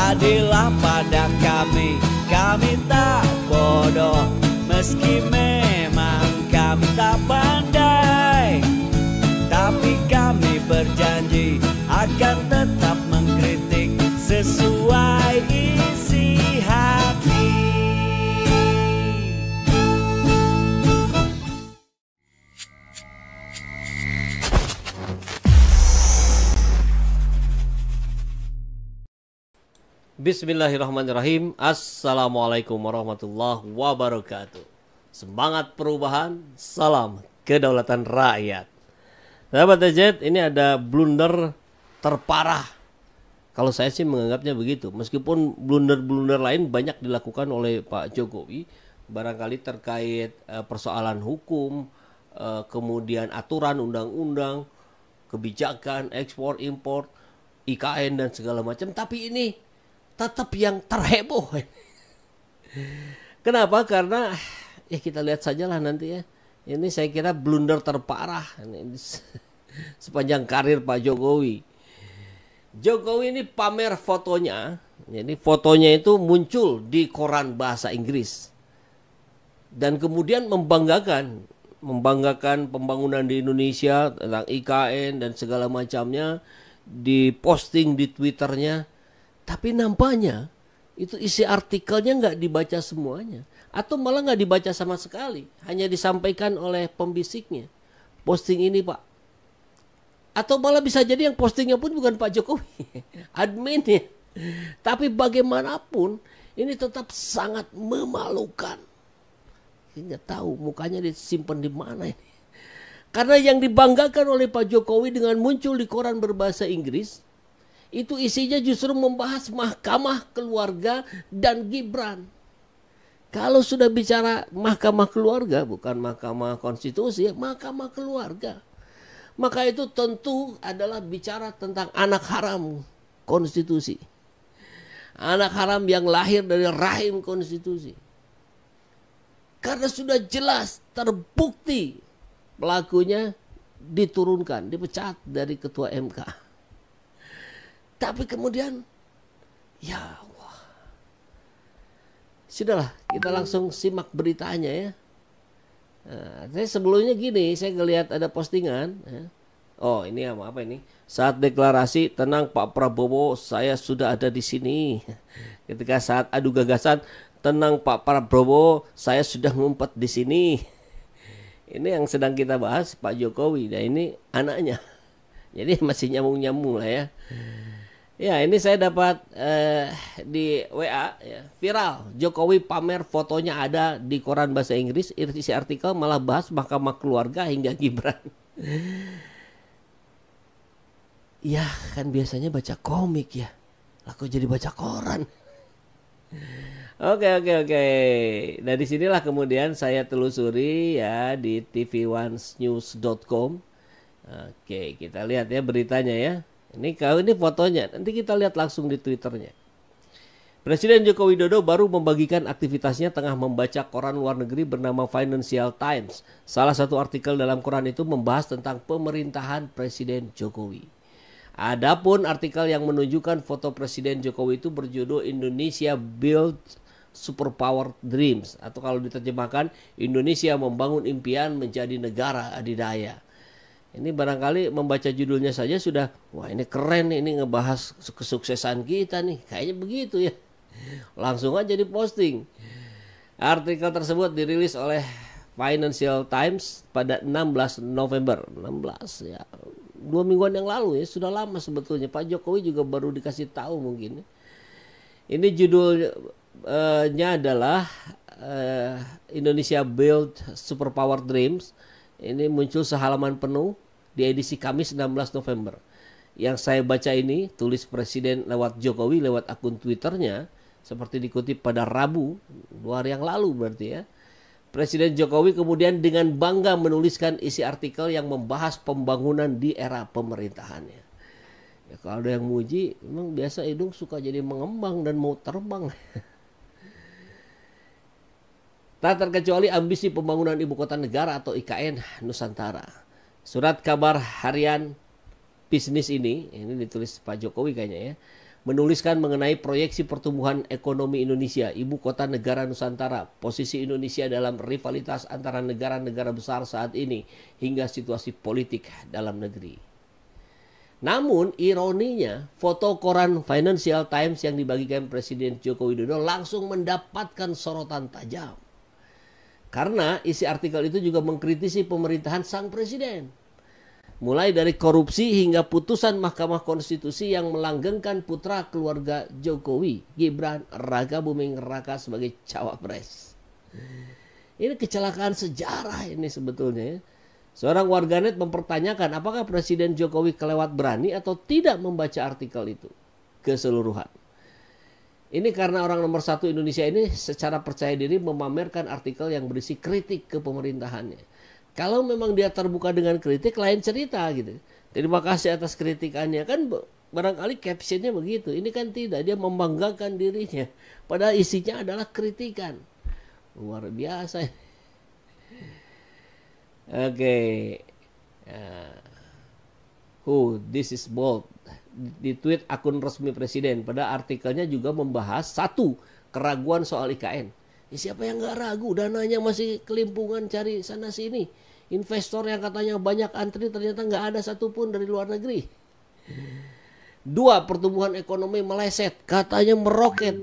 Adillah pada kami tak bodoh, meski memang kami tak pandai, tapi kami berjanji akan tetap mengkritik sesuai isi hati. Bismillahirrahmanirrahim. Assalamualaikum warahmatullahi wabarakatuh. Semangat perubahan, salam kedaulatan rakyat. Sahabat TZ, ini ada blunder terparah. Kalau saya sih menganggapnya begitu. Meskipun blunder-blunder lain banyak dilakukan oleh Pak Jokowi, barangkali terkait persoalan hukum, kemudian aturan undang-undang, kebijakan ekspor impor, IKN dan segala macam. Tapi ini tetap yang terheboh. Kenapa? Karena ya kita lihat sajalah nanti ya. Ini saya kira blunder terparah ini sepanjang karir Pak Jokowi. Jokowi ini pamer fotonya. Jadi fotonya itu muncul di koran bahasa Inggris. Dan kemudian membanggakan pembangunan di Indonesia tentang IKN dan segala macamnya, diposting di Twitternya. Tapi nampaknya itu isi artikelnya nggak dibaca semuanya. Atau malah nggak dibaca sama sekali. Hanya disampaikan oleh pembisiknya. Posting ini Pak. Atau malah bisa jadi yang postingnya pun bukan Pak Jokowi. Adminnya. Tapi bagaimanapun ini tetap sangat memalukan. Nggak tahu mukanya disimpan di mana ini. Karena yang dibanggakan oleh Pak Jokowi dengan muncul di koran berbahasa Inggris, itu isinya justru membahas mahkamah keluarga dan Gibran. Kalau sudah bicara mahkamah keluarga, bukan mahkamah konstitusi, mahkamah keluarga, maka itu tentu adalah bicara tentang anak haram konstitusi. Anak haram yang lahir dari rahim konstitusi. Karena sudah jelas terbukti pelakunya diturunkan, dipecat dari ketua MK. Tapi kemudian, ya Allah. Sudahlah, kita langsung simak beritanya ya. Saya sebelumnya gini, saya ngelihat ada postingan. Ya. Oh ini apa ini? Saat deklarasi, tenang Pak Prabowo, saya sudah ada di sini. Ketika saat adu gagasan, tenang Pak Prabowo, saya sudah ngumpet di sini. Ini yang sedang kita bahas Pak Jokowi. Dan ini anaknya. Jadi masih nyambung-nyambung lah ya. Ya ini saya dapat di WA ya, viral Jokowi pamer fotonya ada di koran bahasa Inggris, isi artikel malah bahas mahkamah keluarga hingga Gibran. Ya kan biasanya baca komik ya, lah kok jadi baca koran. Oke. Nah disinilah kemudian saya telusuri ya di tv1news.com. Oke kita lihat ya beritanya ya. Ini fotonya, nanti kita lihat langsung di Twitternya. Presiden Joko Widodo baru membagikan aktivitasnya tengah membaca koran luar negeri bernama Financial Times. Salah satu artikel dalam koran itu membahas tentang pemerintahan Presiden Jokowi. Adapun artikel yang menunjukkan foto Presiden Jokowi itu berjudul Indonesia Build Superpower Dreams. Atau kalau diterjemahkan, Indonesia membangun impian menjadi negara adidaya. Ini barangkali membaca judulnya saja sudah, wah ini keren nih, ini ngebahas kesuksesan kita nih. Kayaknya begitu ya. Langsung aja diposting. Artikel tersebut dirilis oleh Financial Times pada 16 November. 16 ya. 2 mingguan yang lalu ya. Sudah lama sebetulnya. Pak Jokowi juga baru dikasih tahu mungkin. Ini judulnya adalah Indonesia Build Superpower Dreams. Ini muncul sehalaman penuh di edisi Kamis 16 November. Yang saya baca ini tulis Presiden lewat Jokowi lewat akun Twitternya seperti dikutip pada Rabu 2 hari yang lalu berarti ya. Presiden Jokowi kemudian dengan bangga menuliskan isi artikel yang membahas pembangunan di era pemerintahannya. Ya, kalau ada yang muji, memang biasa hidung suka jadi mengembang dan mau terbang. Tak terkecuali ambisi pembangunan ibu kota negara atau IKN Nusantara. Surat kabar harian bisnis ini ditulis Pak Jokowi kayaknya ya, menuliskan mengenai proyeksi pertumbuhan ekonomi Indonesia, ibu kota negara Nusantara, posisi Indonesia dalam rivalitas antara negara-negara besar saat ini, hingga situasi politik dalam negeri. Namun ironinya, foto koran Financial Times yang dibagikan Presiden Joko Widodo langsung mendapatkan sorotan tajam. Karena isi artikel itu juga mengkritisi pemerintahan sang presiden. Mulai dari korupsi hingga putusan Mahkamah Konstitusi yang melanggengkan putra keluarga Jokowi, Gibran Raka Buming Raka sebagai cawapres. Ini kecelakaan sejarah ini sebetulnya ya. Seorang warganet mempertanyakan apakah Presiden Jokowi kelewat berani atau tidak membaca artikel itu keseluruhan. Ini karena orang nomor 1 Indonesia ini secara percaya diri memamerkan artikel yang berisi kritik ke pemerintahannya. Kalau memang dia terbuka dengan kritik, lain cerita gitu. Terima kasih atas kritikannya. Kan barangkali captionnya begitu. Ini kan tidak, dia membanggakan dirinya. Padahal isinya adalah kritikan. Luar biasa. Oke. This is bold. Di tweet akun resmi presiden. Pada artikelnya juga membahas satu, keraguan soal IKN. Siapa yang nggak ragu? Dananya masih kelimpungan cari sana sini. Investor yang katanya banyak antri ternyata nggak ada satupun dari luar negeri. 2, pertumbuhan ekonomi meleset. Katanya meroket.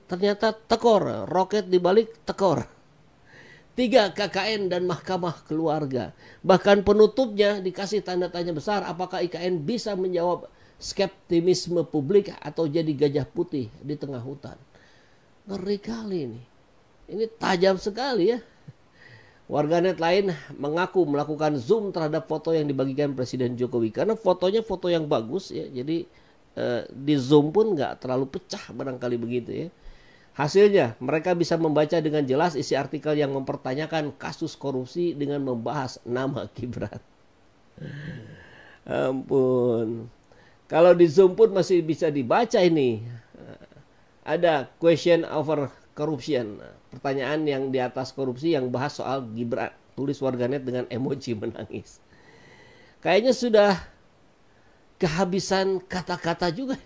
Ternyata tekor. Roket dibalik tekor. 3, KKN dan Mahkamah Keluarga. Bahkan penutupnya dikasih tanda tanya besar. Apakah IKN bisa menjawab skeptisisme publik atau jadi gajah putih di tengah hutan. Ngeri kali ini. Ini tajam sekali ya. Warganet lain mengaku melakukan zoom terhadap foto yang dibagikan Presiden Jokowi. Karena fotonya foto yang bagus ya. Jadi di zoom pun nggak terlalu pecah barangkali begitu ya. Hasilnya mereka bisa membaca dengan jelas isi artikel yang mempertanyakan kasus korupsi dengan membahas nama Gibran. Ampun. Kalau di zoom pun masih bisa dibaca ini. Ada question over corruption. Pertanyaan yang di atas korupsi yang bahas soal Gibran. Tulis warganet dengan emoji menangis. Kayaknya sudah kehabisan kata-kata juga.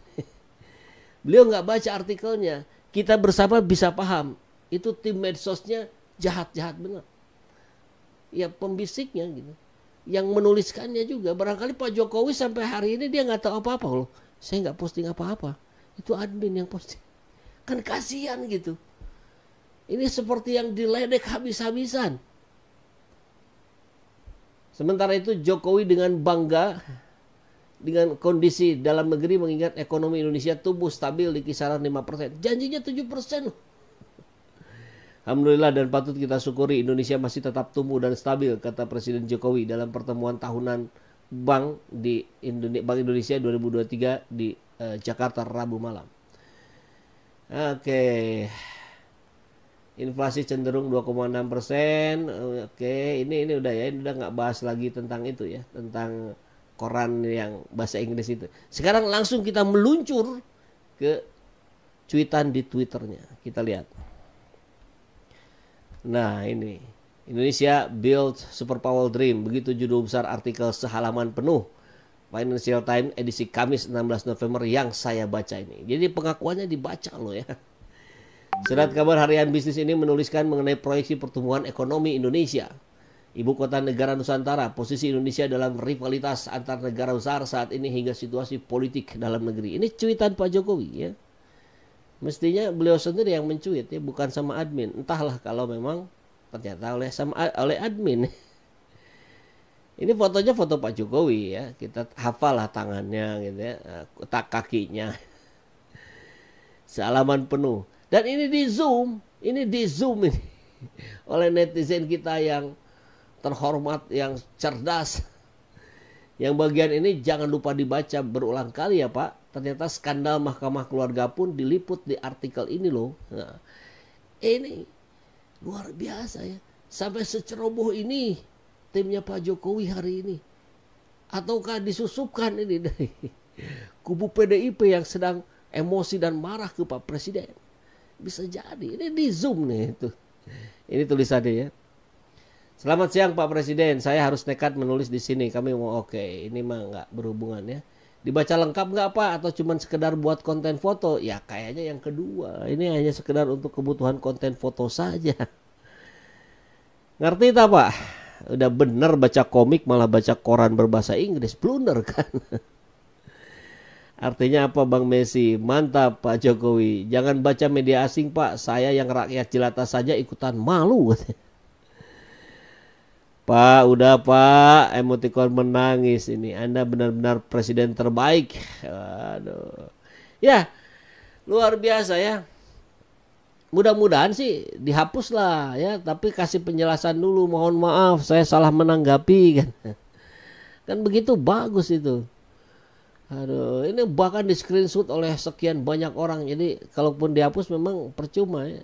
Beliau nggak baca artikelnya. Kita bersama bisa paham. Itu tim medsosnya jahat-jahat benar. Ya pembisiknya gitu. Yang menuliskannya juga. Barangkali Pak Jokowi sampai hari ini dia nggak tahu apa-apa loh. Saya nggak posting apa-apa. Itu admin yang posting. Kan kasihan gitu. Ini seperti yang diledek habis-habisan. Sementara itu Jokowi dengan bangga dengan kondisi dalam negeri mengingat ekonomi Indonesia tumbuh stabil di kisaran 5%. Janjinya 7%. Alhamdulillah dan patut kita syukuri Indonesia masih tetap tumbuh dan stabil, kata Presiden Jokowi dalam pertemuan tahunan Bank Indonesia 2023 di Jakarta Rabu malam. Oke. Inflasi cenderung 2,6%. Oke, ini udah ya, ini udah nggak bahas lagi tentang itu ya, tentang koran yang bahasa Inggris itu. Sekarang langsung kita meluncur ke cuitan di Twitternya. Kita lihat. Nah ini, Indonesia Build Superpower Dream. Begitu judul besar artikel sehalaman penuh Financial Times edisi Kamis 16 November yang saya baca ini. Jadi pengakuannya dibaca loh ya. Surat kabar harian bisnis ini menuliskan mengenai proyeksi pertumbuhan ekonomi Indonesia. Ibu kota negara Nusantara, posisi Indonesia dalam rivalitas antar negara besar saat ini hingga situasi politik dalam negeri. Ini cuitan Pak Jokowi ya. Mestinya beliau sendiri yang mencuit ya, bukan sama admin. Entahlah kalau memang ternyata oleh admin. Ini fotonya foto Pak Jokowi ya. Kita hafal lah tangannya gitu ya, kakinya. Sehalaman penuh. Dan ini di zoom ini oleh netizen kita yang terhormat, yang cerdas. Yang bagian ini jangan lupa dibaca berulang kali ya Pak. Ternyata skandal Mahkamah Keluarga pun diliput di artikel ini loh. Nah, ini luar biasa ya. Sampai seceroboh ini timnya Pak Jokowi hari ini. Ataukah disusupkan ini dari kubu PDIP yang sedang emosi dan marah ke Pak Presiden. Bisa jadi. Ini di zoom nih itu. Ini tulisannya ya. Selamat siang Pak Presiden. Saya harus nekat menulis di sini. Kami mau oke. Ini mah nggak berhubungan ya. Dibaca lengkap nggak Pak? Atau cuman sekedar buat konten foto? Ya kayaknya yang kedua. Ini hanya sekedar untuk kebutuhan konten foto saja. Ngerti tak Pak? Udah bener baca komik malah baca koran berbahasa Inggris. Blunder kan? Artinya apa Bang Messi? Mantap Pak Jokowi. Jangan baca media asing Pak. Saya yang rakyat jelata saja ikutan malu. Pak, udah Pak. Emoticon menangis ini. Anda benar-benar presiden terbaik. Aduh. Ya, luar biasa ya. Mudah-mudahan sih dihapus lah ya. Tapi kasih penjelasan dulu. Mohon maaf saya salah menanggapi kan. Kan begitu bagus itu. Aduh, ini bahkan di screenshot oleh sekian banyak orang. Jadi kalaupun dihapus memang percuma ya.